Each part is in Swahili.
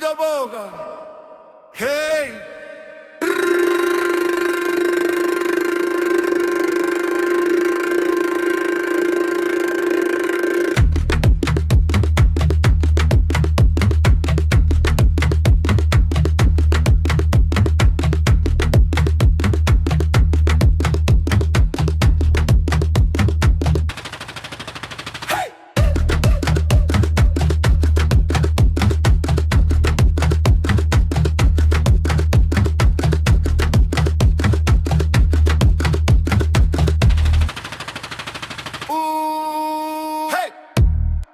Midoboka. Hey.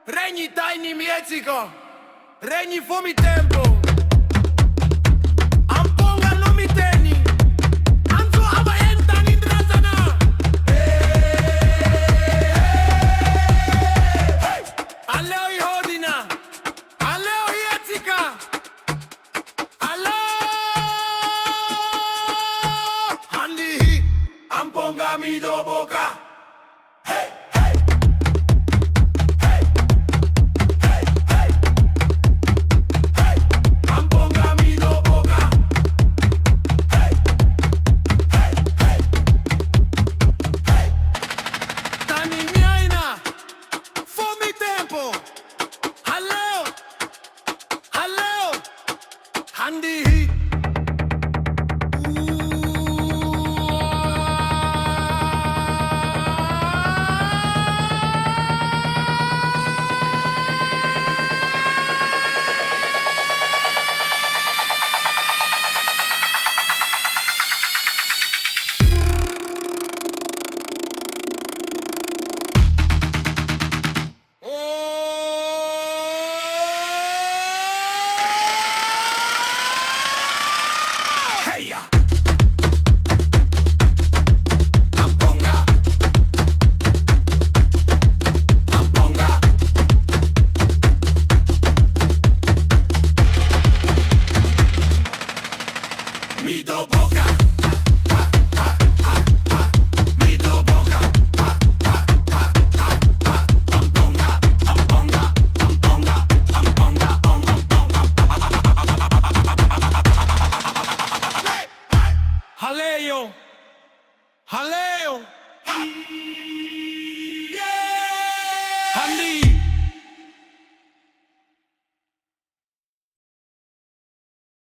Regni tajni mieciko, regni fumi tempo. Amponga no mi teni, anzo aba entan in razana. Aleo I hodina, aleo I etika, aleo handi hi, amponga Midoboka. Handi hi. Midoboka. Midoboka. Haleo. Haleo.